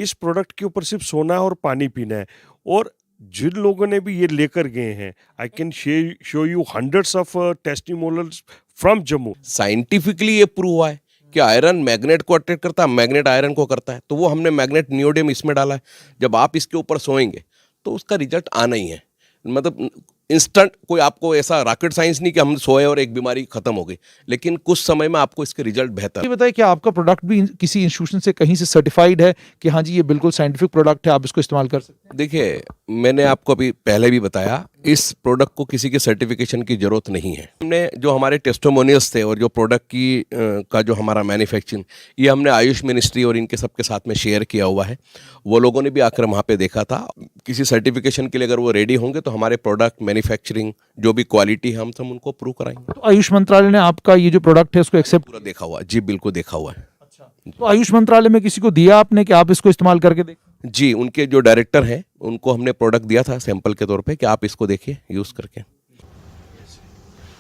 इस प्रोडक्ट के ऊपर सिर्फ सोना है और पानी पीना है। और जिन लोगों ने भी ये लेकर गए हैं, I can show you hundreds of testimonials from Jammu. Scientifically ये प्रूव हुआ है कि आयरन मैग्नेट को अट्रैक्ट करता है, मैग्नेट आयरन को करता है। तो वो हमने मैग्नेट नियोडियम इसमें डाला है। जब आप इसके ऊपर सोएंगे तो उसका रिजल्ट आना ही है। मतलब इंस्टेंट, कोई आपको ऐसा रॉकेट साइंस नहीं कि हम सोए और एक बीमारी खत्म हो गई, लेकिन कुछ समय में आपको इसके रिजल्ट बेहतर। ये बताइए कि आपका प्रोडक्ट भी किसी इंस्टीट्यूशन से कहीं से सर्टिफाइड है कि हाँ जी ये बिल्कुल साइंटिफिक प्रोडक्ट है, आप इसको इस्तेमाल कर सकते हैं? देखिए, मैंने आपको अभी पहले भी बताया, इस प्रोडक्ट को किसी के सर्टिफिकेशन की जरूरत नहीं है। हमने जो हमारे टेस्टिमोनियल्स थे और जो प्रोडक्ट की का जो हमारा मैन्युफैक्चरिंग, ये हमने आयुष मिनिस्ट्री और इनके सबके साथ में शेयर किया हुआ है। वो लोगों ने भी आकर वहाँ पे देखा था। किसी सर्टिफिकेशन के लिए अगर वो रेडी होंगे तो हमारे प्रोडक्ट मैन्युफैक्चरिंग जो भी क्वालिटी है हम सब उनको प्रूव कराएंगे। तो आयुष मंत्रालय ने आपका ये जो प्रोडक्ट है उसको एक्सेप्ट? पूरा देखा हुआ जी, बिल्कुल देखा हुआ है। अच्छा, तो आयुष मंत्रालय में किसी को दिया आपने कि आप इसको इस्तेमाल करके देखें? जी, उनके जो डायरेक्टर हैं उनको हमने प्रोडक्ट दिया था सैंपल के तौर पे कि आप इसको देखिए यूज़ करके।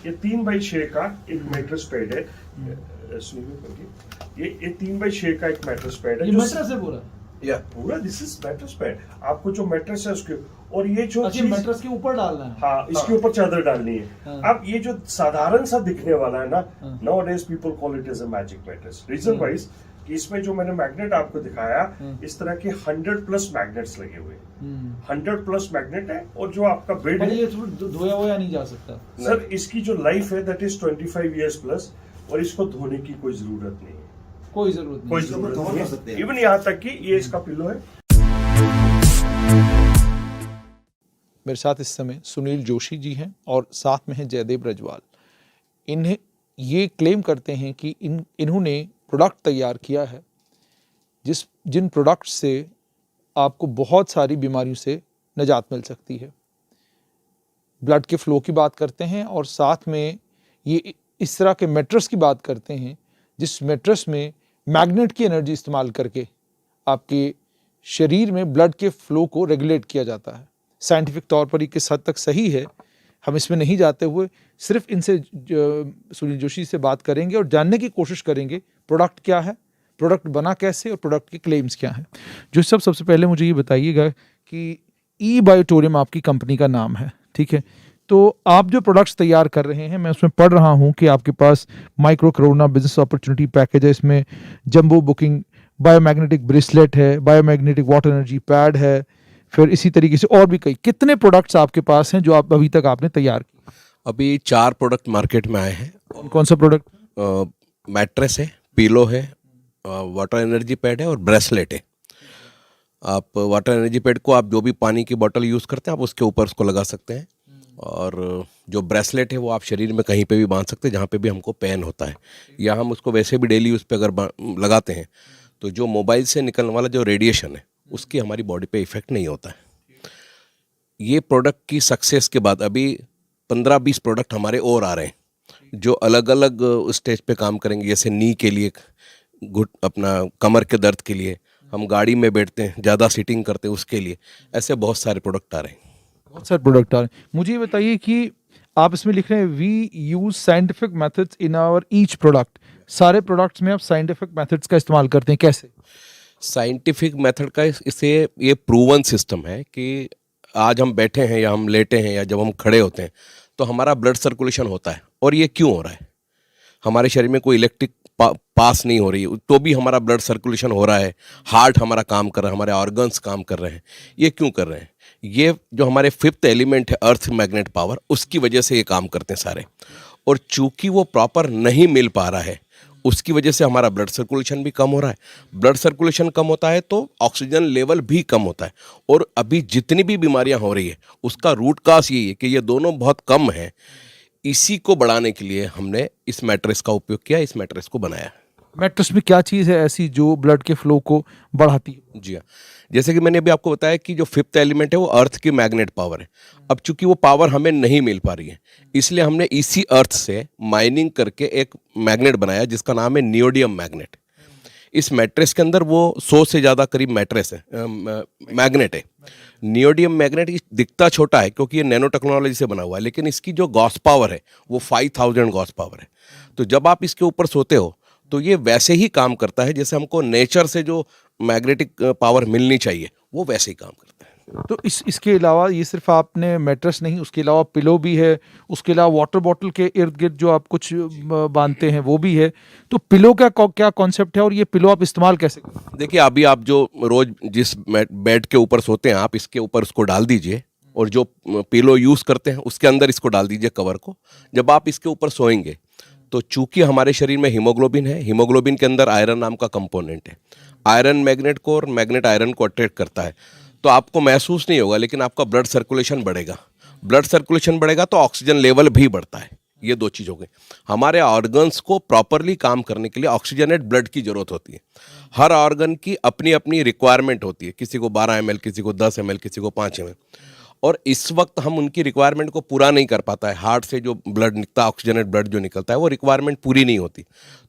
ये 3x6 का एक मैट्रेस पैड है। ये 3x6 का एक मैट्रेस पैड है। ये मैट्रेस है पूरा? या पूरा दिस इज मैट्रेस पैड। आपको जो मैट्रेस है उसके, और ये जो अच्छा, मैट्रेस के ऊपर डालना है? हाँ, इसके ऊपर चादर डालनी है। हाँ। अब ये जो साधारण सा दिखने वाला है ना, nowadays people call it as a magic mattress. Reason wise कि इसमें जो मैंने मैग्नेट आपको दिखाया, इस तरह के 100+ मैग्नेट्स लगे हुए हैं। 100+ मैग्नेट है। और जो आपका बेड है, ये धोया हुआ नहीं जा सकता सर। इसकी जो लाइफ है दैट इज 25 years प्लस, और इसको धोने की कोई जरूरत नहीं है। कोई जरूरत नहीं है। इवन यहाँ तक कि ये इसका पिलो है। मेरे साथ इस समय सुनील जोशी जी हैं और साथ में हैं जयदेव ब्रजवाल। इन्हें ये क्लेम करते हैं कि इन्होंने प्रोडक्ट तैयार किया है जिन प्रोडक्ट से आपको बहुत सारी बीमारियों से निजात मिल सकती है। ब्लड के फ्लो की बात करते हैं और साथ में ये इस तरह के मैट्रेस की बात करते हैं जिस मैट्रेस में मैग्नेट की एनर्जी इस्तेमाल करके आपके शरीर में ब्लड के फ्लो को रेगुलेट किया जाता है। साइंटिफिक तौर पर ये किस हद तक सही है हम इसमें नहीं जाते हुए सिर्फ इनसे सुनील जोशी से बात करेंगे और जानने की कोशिश करेंगे प्रोडक्ट क्या है, प्रोडक्ट बना कैसे और प्रोडक्ट के क्लेम्स क्या हैं। जो सबसे पहले मुझे ये बताइएगा कि ई-बायोटोरियम आपकी कंपनी का नाम है, ठीक है? तो आप जो प्रोडक्ट्स तैयार कर रहे हैं, मैं उसमें पढ़ रहा हूँ कि आपके पास micro corona business opportunity package है, इसमें जंबो बुकिंग, बायोमैग्नेटिक ब्रेसलेट है, बायोमैग्नेटिक वाटर एनर्जी पैड है, फिर इसी तरीके से और भी कितने प्रोडक्ट्स आपके पास हैं जो आप अभी तक आपने तैयार किए? अभी 4 प्रोडक्ट मार्केट में आए हैं। कौन सा प्रोडक्ट? मैट्रेस है, पिलो है, वाटर एनर्जी पैड है और ब्रेसलेट है। आप वाटर एनर्जी पैड को आप जो भी पानी की बोतल यूज़ करते हैं आप उसके ऊपर उसको लगा सकते हैं, और जो ब्रेसलेट है वो आप शरीर में कहीं पे भी बांध सकते हैं जहाँ पे भी हमको पेन होता है, या हम उसको वैसे भी डेली यूज़ पे अगर लगाते हैं तो जो मोबाइल से निकलने वाला जो रेडिएशन है उसकी हमारी बॉडी पे इफेक्ट नहीं होता है। ये प्रोडक्ट की सक्सेस के बाद अभी 15-20 प्रोडक्ट हमारे और आ रहे हैं जो अलग अलग स्टेज पे काम करेंगे। जैसे नी के लिए, अपना कमर के दर्द के लिए, हम गाड़ी में बैठते हैं ज़्यादा सीटिंग करते हैं उसके लिए, ऐसे बहुत सारे प्रोडक्ट आ रहे हैं। बहुत सारे प्रोडक्ट आ रहे हैं। मुझे ये बताइए कि आप इसमें लिख रहे हैं we use scientific methods in our each product. सारे प्रोडक्ट्स में आप साइंटिफिक मेथड्स का इस्तेमाल करते हैं, कैसे? साइंटिफिक मेथड का इससे ये प्रूवन सिस्टम है कि आज हम बैठे हैं या हम लेटे हैं या जब हम खड़े होते हैं तो हमारा ब्लड सर्कुलेशन होता है। और ये क्यों हो रहा है? हमारे शरीर में कोई इलेक्ट्रिक पास नहीं हो रही है तो भी हमारा ब्लड सर्कुलेशन हो रहा है, हार्ट हमारा काम कर रहा है, हमारे ऑर्गन्स काम कर रहे हैं। ये क्यों कर रहे हैं? ये जो हमारे 5th एलिमेंट है अर्थ मैग्नेट पावर, उसकी वजह से ये काम करते हैं सारे। और चूंकि वो प्रॉपर नहीं मिल पा रहा है उसकी वजह से हमारा ब्लड सर्कुलेशन भी कम हो रहा है। ब्लड सर्कुलेशन कम होता है तो ऑक्सीजन लेवल भी कम होता है। और अभी जितनी भी बीमारियां हो रही है उसका रूट काज यही है कि ये दोनों बहुत कम है। इसी को बढ़ाने के लिए हमने इस मैट्रेस का उपयोग किया, इस मैट्रेस को बनाया। मैट्रेस में क्या चीज़ है ऐसी जो ब्लड के फ्लो को बढ़ाती है? जी हाँ, जैसे कि मैंने अभी आपको बताया कि जो 5th एलिमेंट है वो अर्थ की मैग्नेट पावर है। अब चूंकि वो पावर हमें नहीं मिल पा रही है इसलिए हमने इसी अर्थ से माइनिंग करके एक मैग्नेट बनाया जिसका नाम है नियोडियम मैग्नेट। इस मैट्रेस के अंदर वो 100 से ज़्यादा करीब मैट्रेस है, मैग्नेट है। नियोडियम मैग्नेट दिखता छोटा है क्योंकि ये नैनो टेक्नोलॉजी से बना हुआ है, लेकिन इसकी जो गॉस पावर है वो 5000 गॉस पावर है। तो जब आप इसके ऊपर सोते हो तो ये वैसे ही काम करता है जैसे हमको नेचर से जो मैग्नेटिक पावर मिलनी चाहिए वो वैसे ही काम करता है। तो इसके अलावा ये सिर्फ आपने मैट्रेस नहीं, उसके अलावा पिलो भी है, उसके अलावा वाटर बॉटल के इर्द गिर्द जो आप कुछ बांधते हैं वो भी है। तो पिलो का क्या कॉन्सेप्ट है और ये पिलो आप इस्तेमाल कैसे करते हैं? देखिए अभी आप जो रोज जिस बेड के ऊपर सोते हैं आप इसके ऊपर उसको डाल दीजिए, और जो पिलो यूज़ करते हैं उसके अंदर इसको डाल दीजिए कवर को। जब आप इसके ऊपर सोएंगे तो चूंकि हमारे शरीर में हीमोग्लोबिन है, हीमोग्लोबिन के अंदर आयरन नाम का कंपोनेंट है। आयरन मैग्नेट को और मैग्नेट आयरन को अट्रैक्ट करता है। तो आपको महसूस नहीं होगा, लेकिन आपका ब्लड सर्कुलेशन बढ़ेगा। ब्लड सर्कुलेशन बढ़ेगा तो ऑक्सीजन लेवल भी बढ़ता है। ये दो चीज़ हो गई। हमारे ऑर्गन्स को प्रॉपरली काम करने के लिए ऑक्सीजनेट ब्लड की जरूरत होती है। हर ऑर्गन की अपनी अपनी रिक्वायरमेंट होती है, किसी को 12 ml, किसी को 10 ml, किसी को 5 ml। और इस वक्त हम उनकी रिक्वायरमेंट को पूरा नहीं कर पाता है। हार्ट से जो ब्लड निकलता है, ऑक्सीजनेट ब्लड जो निकलता है, वो रिक्वायरमेंट पूरी नहीं होती।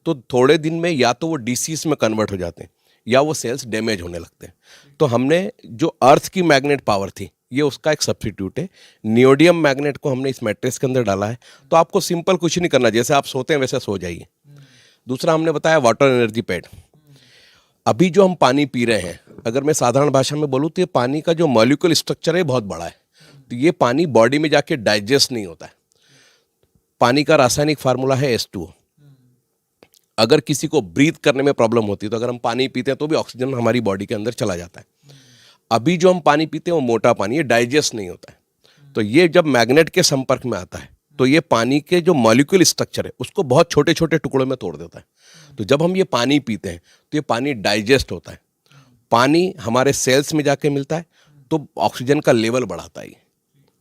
तो थोड़े दिन में या तो वो डिसीज में कन्वर्ट हो जाते हैं या वो सेल्स डैमेज होने लगते हैं। तो हमने जो अर्थ की मैग्नेट पावर थी, ये उसका एक सब्स्टिट्यूट है। नियोडियम मैग्नेट को हमने इस मैट्रेस के अंदर डाला है। तो आपको सिंपल कुछ नहीं करना, जैसे आप सोते हैं वैसे सो जाइए। दूसरा हमने बताया वाटर एनर्जी पैड। अभी जो हम पानी पी रहे हैं, अगर मैं साधारण भाषा में बोलूँ तो ये पानी का जो मॉलिक्यूल स्ट्रक्चर है बहुत बड़ा है। तो ये पानी बॉडी में जाके डाइजेस्ट नहीं होता है। पानी का रासायनिक फार्मूला है H2O। अगर किसी को ब्रीथ करने में प्रॉब्लम होती है तो अगर हम पानी पीते हैं तो भी ऑक्सीजन हमारी बॉडी के अंदर चला जाता है। अभी जो हम पानी पीते हैं वो मोटा पानी है, डाइजेस्ट नहीं होता है। तो ये जब मैग्नेट के संपर्क में आता है तो ये पानी के जो मॉलिक्यूल स्ट्रक्चर है उसको बहुत छोटे छोटे टुकड़ों में तोड़ देता है। तो जब हम ये पानी पीते हैं तो ये पानी डाइजेस्ट होता है, पानी हमारे सेल्स में जाके मिलता है, तो ऑक्सीजन का लेवल बढ़ाता है।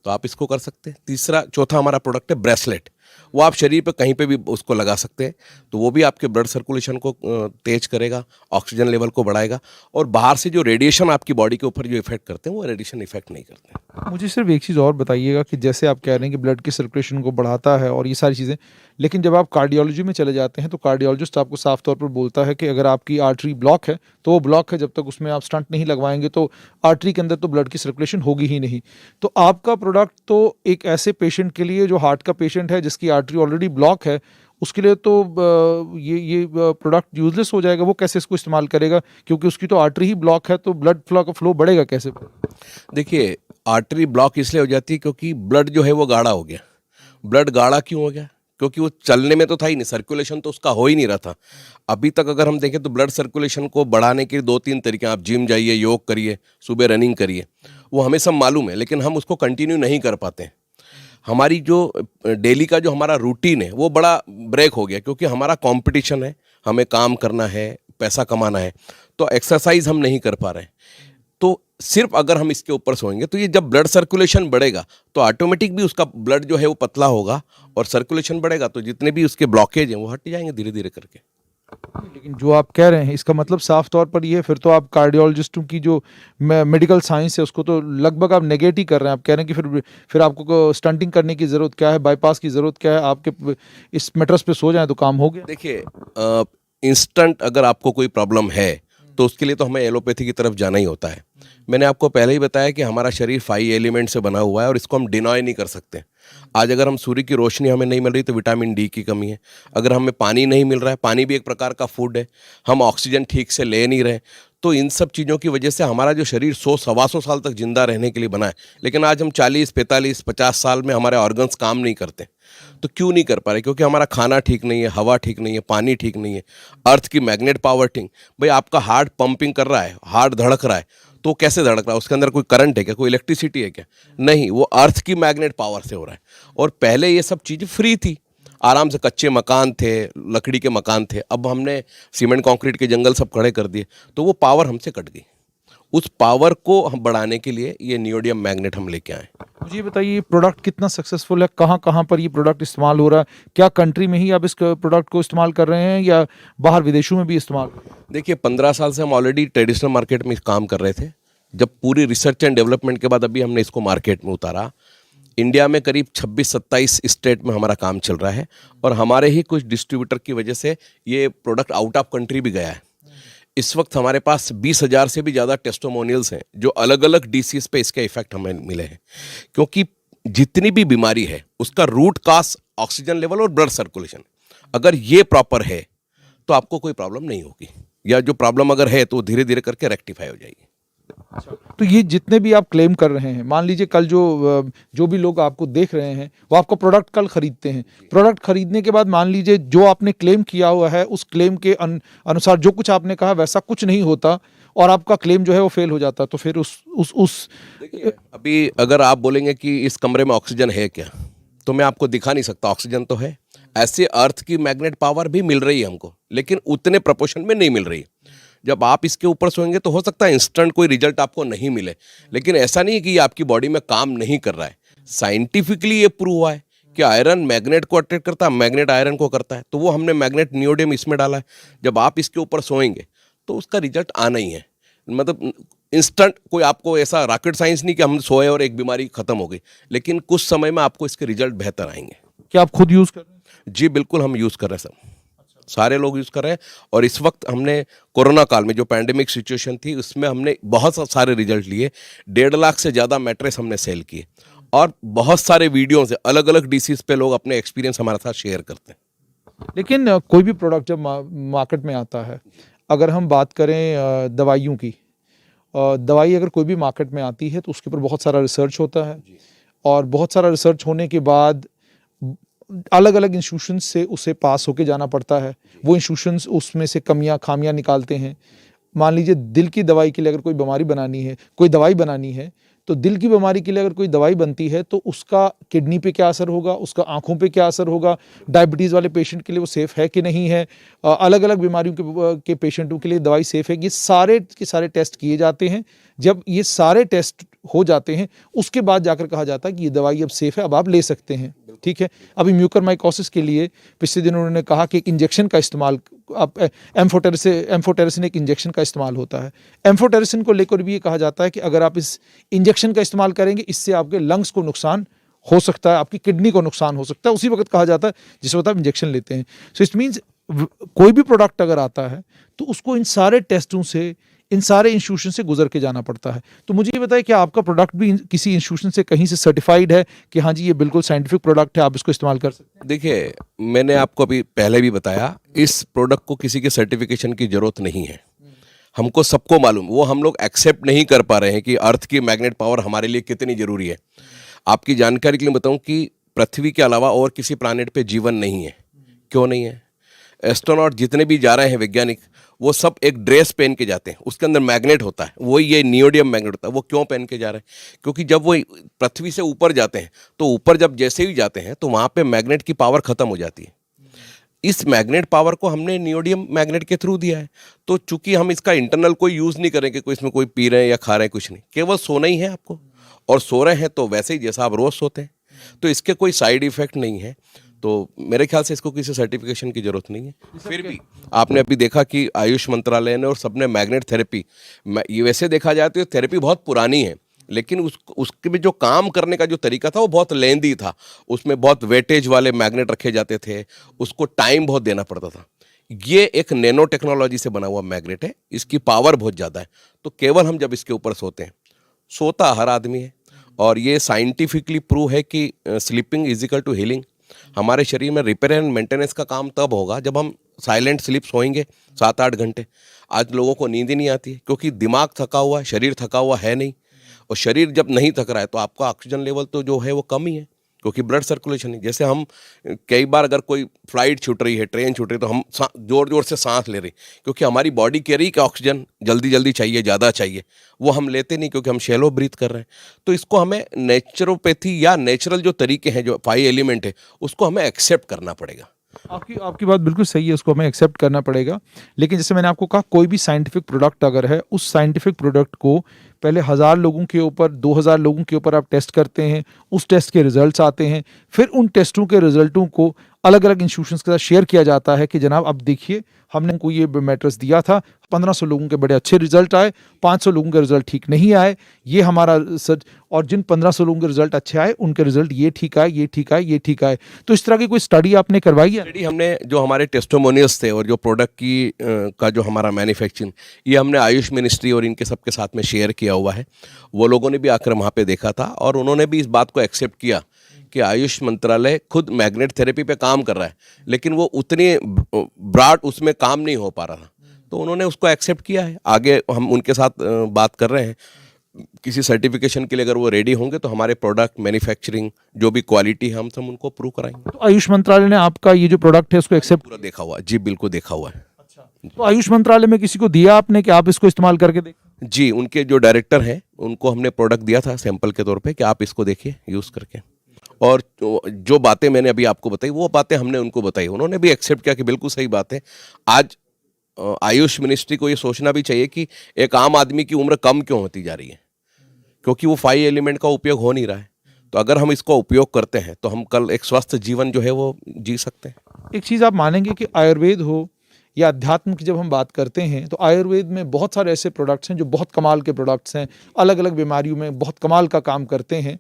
तो आप इसको कर सकते हैं। चौथा हमारा प्रोडक्ट है ब्रेसलेट। वो आप शरीर पे कहीं पे भी उसको लगा सकते हैं, तो वो भी आपके ब्लड सर्कुलेशन को तेज करेगा, ऑक्सीजन लेवल को बढ़ाएगा, और बाहर से जो रेडिएशन आपकी बॉडी के ऊपर जो इफेक्ट करते हैं वो रेडिएशन इफेक्ट नहीं करते। मुझे सिर्फ एक चीज़ और बताइएगा कि जैसे आप कह रहे हैं कि ब्लड की सर्कुलेशन को बढ़ाता है और ये सारी चीज़ें, लेकिन जब आप कार्डियोलॉजी में चले जाते हैं तो कार्डियोलॉजिस्ट आपको साफ तौर पर बोलता है कि अगर आपकी आर्टरी ब्लॉक है तो वो ब्लॉक है, जब तक उसमें आप स्टंट नहीं लगवाएंगे तो आर्टरी के अंदर तो ब्लड की सर्कुलेशन होगी ही नहीं। तो आपका प्रोडक्ट तो एक ऐसे पेशेंट के लिए जो हार्ट का पेशेंट है जिसकी आर्टरी ऑलरेडी ब्लॉक है, उसके लिए तो ये प्रोडक्ट यूजलेस हो जाएगा। वो कैसे इसको इस्तेमाल करेगा, क्योंकि उसकी तो आर्टरी ही ब्लॉक है, तो ब्लड फ्लो बढ़ेगा कैसे? देखिए आर्टरी ब्लॉक इसलिए हो जाती है क्योंकि ब्लड जो है वो गाढ़ा हो गया। ब्लड गाढ़ा क्यों हो गया? क्योंकि वो चलने में तो था ही नहीं, सर्कुलेशन तो उसका हो ही नहीं रहा था। अभी तक अगर हम देखें तो ब्लड सर्कुलेशन को बढ़ाने के 2-3 तरीके, आप जिम जाइए, योग करिए, सुबह रनिंग करिए, वो हमें सब मालूम है, लेकिन हम उसको कंटिन्यू नहीं कर पाते हैं। हमारी जो डेली का जो हमारा रूटीन है वो बड़ा ब्रेक हो गया, क्योंकि हमारा कंपटीशन है, हमें काम करना है, पैसा कमाना है, तो एक्सरसाइज हम नहीं कर पा रहे हैं। तो सिर्फ अगर हम इसके ऊपर सोएंगे तो ये जब ब्लड सर्कुलेशन बढ़ेगा तो ऑटोमेटिक भी उसका ब्लड जो है वो पतला होगा, और सर्कुलेशन बढ़ेगा तो जितने भी उसके ब्लॉकेज हैं वो हट जाएंगे धीरे धीरे करके। लेकिन जो आप कह रहे हैं इसका मतलब साफ तौर पर ये है, फिर तो आप कार्डियोलॉजिस्टों की जो मेडिकल साइंस है उसको तो लगभग आप नेगेट ही कर रहे हैं। आप कह रहे हैं कि फिर आपको स्टंटिंग करने की ज़रूरत क्या है, बाईपास की ज़रूरत क्या है, आपके इस मैट्रेस पे सो जाएं तो काम हो गया। देखिए इंस्टेंट अगर आपको कोई प्रॉब्लम है तो उसके लिए तो हमें एलोपैथी की तरफ जाना ही होता है। मैंने आपको पहले ही बताया कि हमारा शरीर 5 एलिमेंट से बना हुआ है और इसको हम डिनॉय नहीं कर सकते। आज अगर हम सूर्य की रोशनी हमें नहीं मिल रही तो विटामिन डी की कमी है। अगर हमें पानी नहीं मिल रहा है, पानी भी एक प्रकार का फूड है, हम ऑक्सीजन ठीक से ले नहीं रहे, तो इन सब चीज़ों की वजह से हमारा जो शरीर 100-125 साल तक जिंदा रहने के लिए बना है, लेकिन आज हम 40, 45, 50 साल में हमारे ऑर्गन्स काम नहीं करते। तो क्यों नहीं कर पा रहे? क्योंकि हमारा खाना ठीक नहीं है, हवा ठीक नहीं है, पानी ठीक नहीं है, अर्थ की मैग्नेट पावर ठीक। भाई आपका हार्ट पंपिंग कर रहा है, हार्ट धड़क रहा है, तो कैसे धड़क रहा है? उसके अंदर कोई करंट है क्या, कोई इलेक्ट्रिसिटी है क्या? नहीं, वो अर्थ की मैग्नेट पावर से हो रहा है। और पहले ये सब चीज़ें फ्री थी, आराम से कच्चे मकान थे, लकड़ी के मकान थे। अब हमने सीमेंट कंक्रीट के जंगल सब खड़े कर दिए, तो वो पावर हमसे कट गई। उस पावर को हम बढ़ाने के लिए ये नियोडियम मैग्नेट हम लेके आए। मुझे ये बताइए ये प्रोडक्ट कितना सक्सेसफुल है, कहाँ कहाँ पर ये प्रोडक्ट इस्तेमाल हो रहा है? क्या कंट्री में ही आप इस प्रोडक्ट को इस्तेमाल कर रहे हैं या बाहर विदेशों में भी इस्तेमाल? देखिए 15 साल से हम ऑलरेडी ट्रेडिशनल मार्केट में काम कर रहे थे। जब पूरी रिसर्च एंड डेवलपमेंट के बाद अभी हमने इसको मार्केट में उतारा। इंडिया में करीब 26-27 स्टेट में हमारा काम चल रहा है, और हमारे ही कुछ डिस्ट्रीब्यूटर की वजह से ये प्रोडक्ट आउट ऑफ कंट्री भी गया है। इस वक्त हमारे पास 20,000 से भी ज़्यादा टेस्टिमोनियल्स हैं जो अलग अलग डिसीज़ पे इसके इफेक्ट हमें मिले हैं। क्योंकि जितनी भी बीमारी है उसका रूट काज ऑक्सीजन लेवल और ब्लड सर्कुलेशन, अगर ये प्रॉपर है तो आपको कोई प्रॉब्लम नहीं होगी। या जो प्रॉब्लम अगर है तो धीरे धीरे करके रेक्टिफाई हो जाएगी। तो ये जितने भी आप क्लेम कर रहे हैं, मान लीजिए कल जो भी लोग आपको देख रहे हैं वो आपका प्रोडक्ट कल खरीदते हैं, प्रोडक्ट खरीदने के बाद मान लीजिए जो आपने क्लेम किया हुआ है उस क्लेम के अनुसार जो कुछ आपने कहा वैसा कुछ नहीं होता और आपका क्लेम जो है वो फेल हो जाता, तो फिर उस देखिए, अभी अगर आप बोलेंगे कि इस कमरे में ऑक्सीजन है क्या, तो मैं आपको दिखा नहीं सकता, ऑक्सीजन तो है। ऐसे अर्थ की मैग्नेट पावर भी मिल रही है हमको, लेकिन उतने प्रोपोर्शन में नहीं मिल रही है। जब आप इसके ऊपर सोएंगे तो हो सकता है इंस्टेंट कोई रिजल्ट आपको नहीं मिले, लेकिन ऐसा नहीं है कि ये आपकी बॉडी में काम नहीं कर रहा है। साइंटिफिकली ये प्रूव हुआ है कि आयरन मैग्नेट को अट्रैक्ट करता है, मैग्नेट आयरन को करता है। तो वो हमने मैग्नेट नियोडियम इसमें डाला है। जब आप इसके ऊपर सोएंगे तो उसका रिजल्ट आना ही है। मतलब इंस्टेंट कोई आपको ऐसा रॉकेट साइंस नहीं कि हम सोए और एक बीमारी खत्म हो गई, लेकिन कुछ समय में आपको इसके रिजल्ट बेहतर आएंगे। क्या आप खुद यूज कर रहे हैं? जी बिल्कुल, हम यूज़ कर रहे हैं, सब सारे लोग यूज़ कर रहे हैं। और इस वक्त हमने कोरोना काल में जो पैंडेमिक सिचुएशन थी उसमें हमने बहुत सारे रिजल्ट लिए। 1.5 लाख से ज़्यादा मैट्रेस हमने सेल किए और बहुत सारे वीडियो से अलग अलग डिसीज़ पे लोग अपने एक्सपीरियंस हमारे साथ शेयर करते हैं। लेकिन कोई भी प्रोडक्ट जब मार्केट में आता है, अगर हम बात करें दवाइयों की, दवाई अगर कोई भी मार्केट में आती है तो उसके ऊपर बहुत सारा रिसर्च होता है और बहुत सारा रिसर्च होने के बाद अलग अलग इंस्टीट्यूशन से उसे पास होके जाना पड़ता है। वो इंस्टीट्यूशंस उसमें से कमियां खामियां निकालते हैं। मान लीजिए दिल की दवाई के लिए अगर कोई बीमारी बनानी है, कोई दवाई बनानी है, तो दिल की बीमारी के लिए अगर कोई दवाई बनती है तो उसका किडनी पे क्या असर होगा, उसका आंखों पे क्या असर होगा, डायबिटीज़ वाले पेशेंट के लिए वो सेफ़ है कि नहीं है, अलग अलग बीमारियों के पेशेंटों के लिए दवाई सेफ़ है, ये सारे के सारे टेस्ट किए जाते हैं। जब ये सारे टेस्ट हो जाते हैं उसके बाद जाकर कहा जाता है कि ये दवाई अब सेफ़ है, अब आप ले सकते हैं। ठीक है, अभी म्यूकरमाइकोसिस के लिए पिछले दिन उन्होंने कहा कि एक इंजेक्शन का इस्तेमाल, एम्फोटेरिसिन एक इंजेक्शन का इस्तेमाल होता है। एम्फोटेरिसिन को लेकर भी ये कहा जाता है कि अगर आप इस इंजेक्शन का इस्तेमाल करेंगे इससे आपके लंग्स को नुकसान हो सकता है, आपकी किडनी को नुकसान हो सकता है। उसी वक्त कहा जाता है जिस वक्त आप इंजेक्शन लेते हैं। सो इट मीन्स कोई भी प्रोडक्ट अगर आता है तो उसको इन सारे टेस्टों से, इन सारे इंस्टीट्यूशन से गुजर के जाना पड़ता है। तो मुझे ये बताइए कि आपका प्रोडक्ट भी किसी इंस्टीट्यूशन से कहीं से सर्टिफाइड है कि हाँ जी ये बिल्कुल साइंटिफिक प्रोडक्ट है, आप इसको इस्तेमाल कर सकते हैं? देखिए, मैंने आपको अभी पहले भी बताया, इस प्रोडक्ट को किसी के सर्टिफिकेशन की जरूरत नहीं है। हमको सबको मालूम, वो हम लोग एक्सेप्ट नहीं कर पा रहे हैं कि अर्थ की मैग्नेट पावर हमारे लिए कितनी जरूरी है। आपकी जानकारी के लिए बताऊं कि पृथ्वी के अलावा और किसी प्लानेट पे जीवन नहीं है। क्यों नहीं है? एस्ट्रोनॉट जितने भी जा रहे हैं वैज्ञानिक, वो सब एक ड्रेस पहन के जाते हैं, उसके अंदर मैग्नेट होता है, वही ये नियोडियम मैग्नेट होता है। वो क्यों पहन के जा रहे हैं? क्योंकि जब वो पृथ्वी से ऊपर जाते हैं तो ऊपर जब जैसे ही जाते हैं तो वहाँ पे मैग्नेट की पावर खत्म हो जाती है। इस मैग्नेट पावर को हमने नियोडियम मैग्नेट के थ्रू दिया है। तो चूंकि हम इसका इंटरनल कोई यूज़ नहीं करेंगे, कोई इसमें कोई पी रहे हैं या खा रहे हैं, कुछ नहीं, केवल सोना ही है आपको, और सो रहे हैं तो वैसे ही जैसा आप रोज़ सोते हैं, तो इसके कोई साइड इफेक्ट नहीं है। तो मेरे ख्याल से इसको किसी सर्टिफिकेशन की जरूरत नहीं है। फिर भी आपने अभी देखा कि आयुष मंत्रालय ने और सबने मैग्नेट थेरेपी, ये वैसे देखा जाए तो थेरेपी बहुत पुरानी है, लेकिन उसके भी जो काम करने का जो तरीका था वो बहुत लेंदी था। उसमें बहुत वेटेज वाले मैग्नेट रखे जाते थे, उसको टाइम बहुत देना पड़ता था। ये एक नैनो टेक्नोलॉजी से बना हुआ मैग्नेट है, इसकी पावर बहुत ज़्यादा है। तो केवल हम जब इसके ऊपर सोते हैं, सोता हर आदमी है, और ये साइंटिफिकली प्रूव है कि sleeping is equal to healing. हमारे शरीर में रिपेयर एंड मेंटेनेंस का काम तब होगा जब हम साइलेंट स्लीप सोएंगे 7-8 घंटे। आज लोगों को नींद ही नहीं आती है क्योंकि दिमाग थका हुआ है, शरीर थका हुआ है नहीं। और शरीर जब नहीं थक रहा है तो आपका ऑक्सीजन लेवल तो जो है वो कम ही है, क्योंकि ब्लड सर्कुलेशन नहीं। जैसे हम कई बार अगर कोई फ्लाइट छूट रही है, ट्रेन छूट रही है, तो हम जोर जोर से सांस ले रहे हैं, क्योंकि हमारी बॉडी कह रही है कि ऑक्सीजन जल्दी जल्दी चाहिए, ज़्यादा चाहिए। वो हम लेते नहीं क्योंकि हम शैलो ब्रीथ कर रहे हैं। तो इसको हमें नेचुरोपैथी या नेचुरल जो तरीके हैं, जो 5 एलिमेंट है, उसको हमें एक्सेप्ट करना पड़ेगा। आपकी बात बिल्कुल सही है, उसको हमें एक्सेप्ट करना पड़ेगा। लेकिन जैसे मैंने आपको कहा, कोई भी साइंटिफिक प्रोडक्ट अगर है, उस साइंटिफिक प्रोडक्ट को पहले 1000 लोगों के ऊपर, 2000 लोगों के ऊपर आप टेस्ट करते हैं, उस टेस्ट के रिजल्ट्स आते हैं, फिर उन टेस्टों के रिजल्टों को अलग अलग इंस्टीट्यूशंस के साथ शेयर किया जाता है कि जनाब अब देखिए हमने उनको ये मैट्रेस दिया था, 1500 लोगों के बड़े अच्छे रिजल्ट आए, 500 लोगों के रिजल्ट ठीक नहीं आए, ये हमारा सच, और जिन 1500 लोगों के रिजल्ट अच्छे आए उनके रिजल्ट ये ठीक आए, ये ठीक आए, ये ठीक आए। तो इस तरह की कोई स्टडी आपने करवाई है? स्टडी हमने, जो हमारे टेस्टिमोनियल्स थे और जो प्रोडक्ट की का जो हमारा मैन्युफैक्चरिंग, ये हमने आयुष मिनिस्ट्री और इनके सबके साथ में शेयर किया हुआ है। वो लोगों ने भी आकर वहाँ पे देखा था और उन्होंने भी इस बात को एक्सेप्ट किया कि आयुष मंत्रालय खुद मैग्नेट थेरेपी पे काम कर रहा है, लेकिन वो उतनी ब्रॉड उसमें काम नहीं हो पा रहा था। तो उन्होंने उसको एक्सेप्ट किया है। आगे हम उनके साथ बात कर रहे हैं, किसी सर्टिफिकेशन के लिए अगर वो रेडी होंगे तो हमारे प्रोडक्ट मैन्युफैक्चरिंग जो भी क्वालिटी है हम सब उनको अप्रूव कराएंगे। तो आयुष मंत्रालय ने आपका ये जो प्रोडक्ट है उसको एक्सेप्ट। पूरा देखा हुआ है जी, बिल्कुल देखा हुआ है। तो आयुष मंत्रालय में किसी को दिया आपने कि आप इसको इस्तेमाल करके देखें? जी, उनके जो डायरेक्टर हैं उनको हमने प्रोडक्ट दिया था सैंपल के तौर पे कि आप इसको देखिए यूज़ करके, और जो बातें मैंने अभी आपको बताई वो बातें हमने उनको बताई, उन्होंने भी एक्सेप्ट किया कि बिल्कुल सही बात है। आज आयुष मिनिस्ट्री को ये सोचना भी चाहिए कि एक आम आदमी की उम्र कम क्यों होती जा रही है, क्योंकि वो 5 एलिमेंट का उपयोग हो नहीं रहा है। तो अगर हम इसको उपयोग करते हैं तो हम कल एक स्वस्थ जीवन जो है वो जी सकते हैं। एक चीज़ आप मानेंगे कि आयुर्वेद हो या अध्यात्म की जब हम बात करते हैं तो आयुर्वेद में बहुत सारे ऐसे प्रोडक्ट्स हैं जो बहुत कमाल के प्रोडक्ट्स हैं, अलग अलग बीमारियों में बहुत कमाल का काम करते हैं,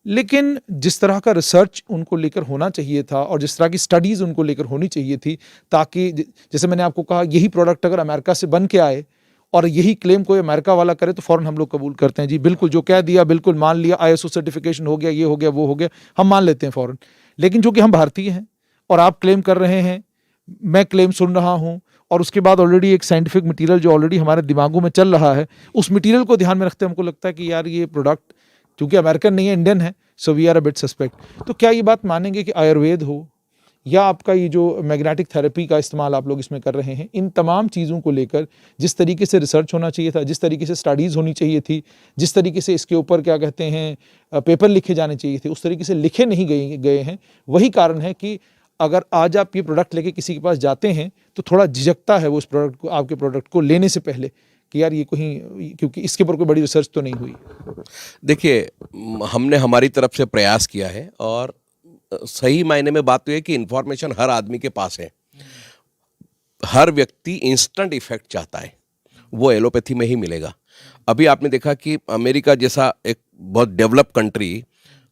लेकिन जिस तरह का रिसर्च उनको लेकर होना चाहिए था और जिस तरह की स्टडीज़ उनको लेकर होनी चाहिए थी, ताकि जैसे मैंने आपको कहा यही प्रोडक्ट अगर अमेरिका से बन के आए और यही क्लेम कोई अमेरिका वाला करे तो फ़ौरन हम लोग कबूल करते हैं, जी बिल्कुल जो कह दिया बिल्कुल मान लिया, ISO सर्टिफिकेशन हो गया, ये हो गया, वो हो गया, हम मान लेते हैं फ़ौरन। लेकिन चूँकि हम भारतीय हैं और आप क्लेम कर रहे हैं, मैं क्लेम सुन रहा हूँ, और उसके बाद ऑलरेडी एक साइंटिफिक मटेरियल जो ऑलरेडी हमारे दिमागों में चल रहा है, उस मटेरियल को ध्यान में रखते हमको लगता है कि यार ये प्रोडक्ट क्योंकि अमेरिकन नहीं है, इंडियन है, so we are a bit suspect. तो क्या ये बात मानेंगे कि आयुर्वेद हो या आपका ये जो मैग्नेटिक थेरेपी का इस्तेमाल आप लोग इसमें कर रहे हैं, इन तमाम चीज़ों को लेकर जिस तरीके से रिसर्च होना चाहिए था, जिस तरीके से स्टडीज़ होनी चाहिए थी, जिस तरीके से इसके ऊपर क्या कहते हैं पेपर लिखे जाने चाहिए थे, उस तरीके से लिखे नहीं गए हैं। वही कारण है कि अगर आज आप ये प्रोडक्ट लेके किसी के पास जाते हैं तो थोड़ा झिझकता है वो उस प्रोडक्ट को, आपके प्रोडक्ट को लेने से पहले, कि यार ये कहीं, क्योंकि इसके ऊपर कोई बड़ी रिसर्च तो नहीं हुई। देखिए, हमने हमारी तरफ से प्रयास किया है, और सही मायने में बात तो है कि इंफॉर्मेशन हर आदमी के पास है। हर व्यक्ति इंस्टेंट इफेक्ट चाहता है, वो एलोपैथी में ही मिलेगा। अभी आपने देखा कि अमेरिका जैसा एक बहुत डेवलप कंट्री,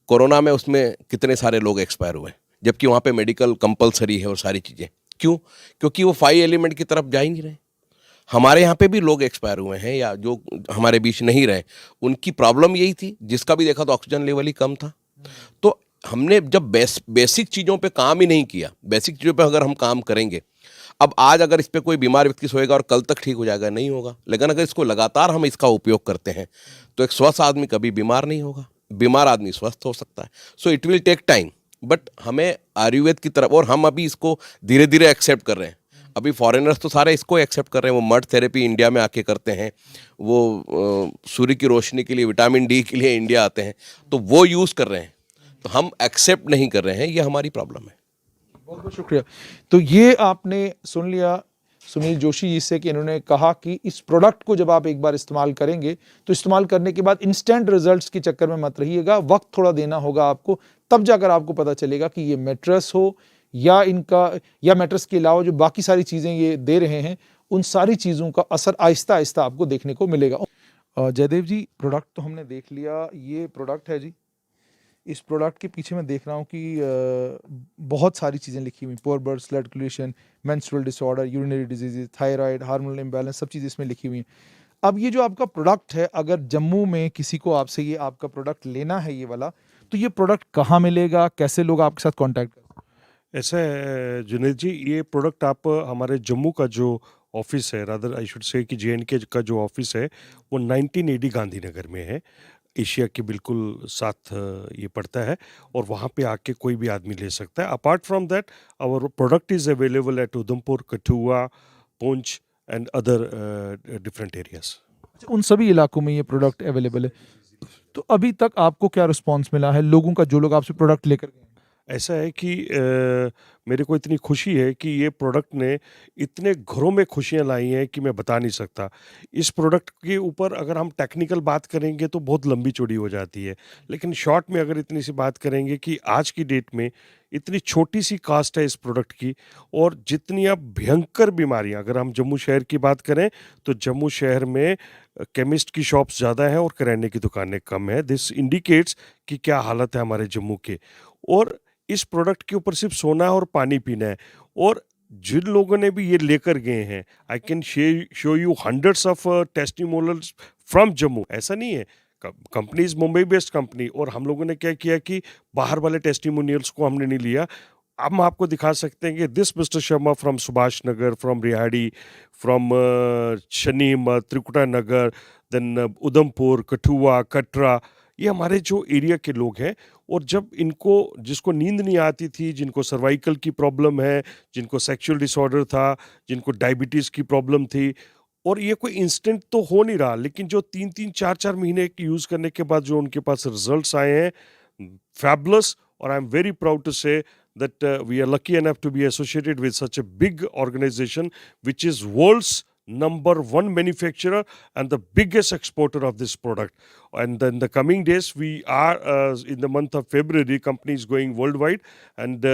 कोरोना में उसमें कितने सारे लोग एक्सपायर हुए, जबकि वहाँ पे मेडिकल कंपलसरी है और सारी चीज़ें। क्यों? क्योंकि वो 5 एलिमेंट की तरफ जा ही नहीं रहे। हमारे यहाँ पे भी लोग एक्सपायर हुए हैं या जो हमारे बीच नहीं रहे, उनकी प्रॉब्लम यही थी, जिसका भी देखा तो ऑक्सीजन लेवल ही कम था। तो हमने जब बेसिक चीज़ों पे काम ही नहीं किया, बेसिक चीज़ों पे अगर हम काम करेंगे, अब आज अगर इस पे कोई बीमार व्यक्ति सोएगा और कल तक ठीक हो जाएगा, नहीं होगा। लेकिन अगर इसको लगातार हम इसका उपयोग करते हैं तो एक स्वस्थ आदमी कभी बीमार नहीं होगा, बीमार आदमी स्वस्थ हो सकता है। So it will take time, but हमें आयुर्वेद की तरफ, और हम अभी इसको धीरे धीरे एक्सेप्ट कर रहे हैं। अभी फॉरेनर्स तो सारे इसको एक्सेप्ट कर रहे हैं, वो मड थेरेपी इंडिया में आके करते हैं, वो सूर्य की रोशनी के लिए, विटामिन डी के लिए इंडिया आते हैं, तो वो यूज़ कर रहे हैं। तो हम एक्सेप्ट नहीं कर रहे हैं, ये हमारी प्रॉब्लम है। बहुत बहुत शुक्रिया। तो ये आपने सुन लिया सुनील जोशी जी से कि इन्होंने कहा कि इस प्रोडक्ट को जब आप एक बार इस्तेमाल करेंगे तो इस्तेमाल करने के बाद इंस्टेंट रिजल्ट्स के चक्कर में मत रहिएगा, वक्त थोड़ा देना होगा आपको, तब जाकर आपको पता चलेगा कि ये मैट्रेस हो या इनका, या मैट्रेस के अलावा जो बाकी सारी चीज़ें ये दे रहे हैं, उन सारी चीज़ों का असर आहिस्ता आहिस्ता आपको देखने को मिलेगा। जयदेव जी, प्रोडक्ट तो हमने देख लिया, ये प्रोडक्ट है जी। इस प्रोडक्ट के पीछे मैं देख रहा हूँ कि बहुत सारी चीज़ें लिखी हुई, poor birth circulation, menstrual disorder, urinary disease, thyroid, hormonal imbalance, सब चीज़ें इसमें लिखी हुई हैं। अब ये जो आपका प्रोडक्ट है, अगर जम्मू में किसी को आपसे ये आपका प्रोडक्ट लेना है ये वाला, तो ये प्रोडक्ट कहाँ मिलेगा, कैसे लोग आपके साथ कॉन्टैक्ट करें? ऐसा है जुनेद जी, ये प्रोडक्ट आप हमारे जम्मू का जो ऑफिस है, रादर आई शुड से कि JNK का जो ऑफिस है, वो 19 AD गांधीनगर में है, एशिया के बिल्कुल साथ ये पड़ता है, और वहाँ पे आके कोई भी आदमी ले सकता है। Apart from that our product is available at Udhampur, Kathua, Poonch and other different areas. अच्छा, उन सभी इलाकों में ये प्रोडक्ट अवेलेबल है। तो अभी तक आपको क्या रिस्पॉन्स मिला है लोगों का, जो लोग आपसे प्रोडक्ट लेकर गए? ऐसा है कि मेरे को इतनी खुशी है कि ये प्रोडक्ट ने इतने घरों में खुशियाँ लाई हैं कि मैं बता नहीं सकता। इस प्रोडक्ट के ऊपर अगर हम टेक्निकल बात करेंगे तो बहुत लंबी चौड़ी हो जाती है, लेकिन शॉर्ट में अगर इतनी सी बात करेंगे कि आज की डेट में इतनी छोटी सी कास्ट है इस प्रोडक्ट की, और जितनी अब भयंकर बीमारियां, अगर हम जम्मू शहर की बात करें तो जम्मू शहर में केमिस्ट की शॉप्स ज़्यादा हैं और किराने की दुकानें कम हैं। दिस इंडिकेट्स कि क्या हालत है हमारे जम्मू के। और इस प्रोडक्ट के ऊपर सिर्फ सोना है और पानी पीना है, और जिन लोगों ने भी ये लेकर गए हैं, I can show you hundreds of testimonials from Jammu. ऐसा नहीं है, company is Mumbai based company, और हम लोगों ने क्या किया कि बाहर वाले टेस्टिमोनियल्स को हमने नहीं लिया, हम आपको दिखा सकते हैं कि this mister Sharma from Subhash Nagar, from Rehari, from Shani हिम्मत, त्रिकुटा नगर, देन उधमपुर, कठुआ, कटरा, ये हमारे जो एरिया के लोग हैं। और जब इनको, जिसको नींद नहीं आती थी, जिनको सर्वाइकल की प्रॉब्लम है, जिनको सेक्सुअल डिसऑर्डर था, जिनको डायबिटीज़ की प्रॉब्लम थी, और ये कोई इंस्टेंट तो हो नहीं रहा, लेकिन जो 3-3, 4-4 महीने यूज़ करने के बाद जो उनके पास रिजल्ट्स आए हैं, फैबुलस। और I am very proud to say that we are lucky enough to be associated with such a big organization, which is world's #1 manufacturer and the biggest exporter of this product. And then the coming days, we are in the month of February, company is going worldwide, and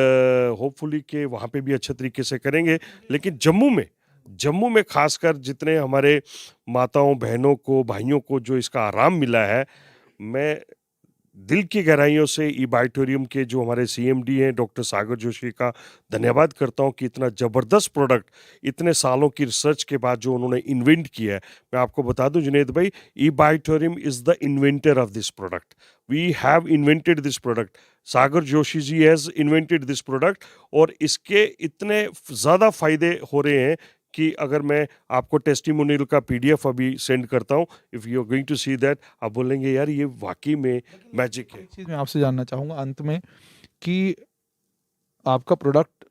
hopefully के वहाँ पे भी अच्छे तरीके से करेंगे। लेकिन जम्मू में खासकर जितने हमारे माताओं, बहनों को, भाइयों को जो इसका आराम मिला है, मैं दिल की गहराइयों से ई बायोटोरियम के जो हमारे सीएमडी हैं डॉक्टर सागर जोशी का धन्यवाद करता हूं कि इतना ज़बरदस्त प्रोडक्ट इतने सालों की रिसर्च के बाद जो उन्होंने इन्वेंट किया है। मैं आपको बता दूं जुनेद भाई, ई बायोटोरियम is the inventor of this product. We have invented this product. Sagar Joshi ji has invented this product, और इसके इतने ज़्यादा फायदे हो रहे हैं कि अगर मैं आपको टेस्टिमोनियल का पीडीएफ अभी सेंड करता हूं, if you are going to see that, आप बोलेंगे यार ये वाकई में मैजिक है। एक चीज़ मैं आपसे जानना चाहूँगा अंत में कि आपका प्रोडक्ट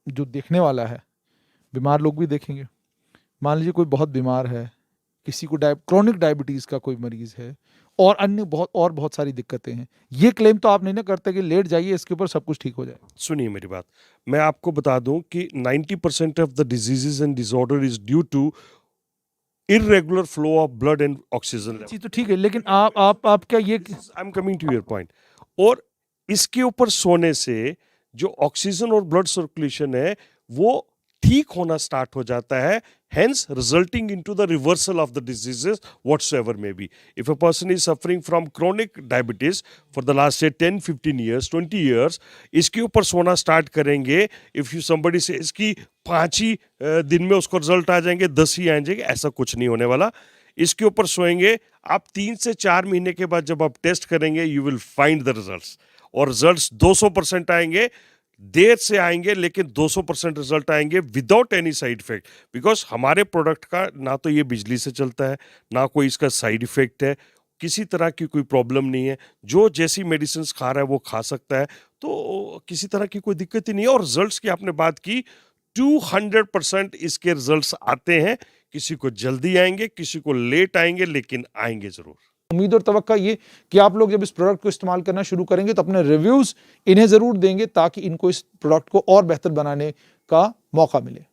जो देखने वाला है, बीमार लोग भी देखेंगे। मान लीजिए कोई बहुत बीमार है, किसी को क्रोनिक डायबिटीज़ का कोई मरीज़ है, और अन्य बहुत सारी दिक्कतें हैं। ये क्लेम तो आप नहीं ना करते कि लेट जाइए, इसके ऊपर सब कुछ ठीक हो जाए। सुनिए मेरी बात, मैं आपको बता दूं कि 90% of the diseases and disorder is due to irregular flow of blood and oxygen level. चीज़ तो ठीक है, लेकिन आप क्या ये I am coming to your point. और इसके ऊपर सोने से जो ऑक्सीजन और ब्लड सर्कुलेशन है वो ठीक होना स्टार्ट हो जाता है, hence resulting into the reversal of the diseases whatsoever may be. If a person is suffering from chronic diabetes for the last say 10, 15 years, 20 years, इसके ऊपर सोना स्टार्ट करेंगे, if you somebody says कि 5 ही दिन में उसको रिजल्ट आ जाएंगे, 10 ही आ जाएंगे, ऐसा कुछ नहीं होने वाला। इसके ऊपर सोएंगे, आप 3 से 4 महीने के बाद जब आप टेस्ट करेंगे, you will find the results, और रिजल्ट्स 200% आएंगे। देर से आएंगे लेकिन 200% रिजल्ट आएंगे without any side effect, because हमारे प्रोडक्ट का ना तो ये बिजली से चलता है, ना कोई इसका साइड इफेक्ट है, किसी तरह की कोई प्रॉब्लम नहीं है। जो जैसी मेडिसिन खा रहा है वो खा सकता है, तो किसी तरह की कोई दिक्कत ही नहीं है। और रिजल्ट्स की आपने बात की, 200% इसके रिजल्ट्स आते हैं। किसी को जल्दी आएंगे, किसी को लेट आएंगे, लेकिन आएंगे जरूर। उम्मीद और तवक्का ये कि आप लोग जब इस प्रोडक्ट को इस्तेमाल करना शुरू करेंगे तो अपने रिव्यूज़ इन्हें ज़रूर देंगे, ताकि इनको इस प्रोडक्ट को और बेहतर बनाने का मौका मिले।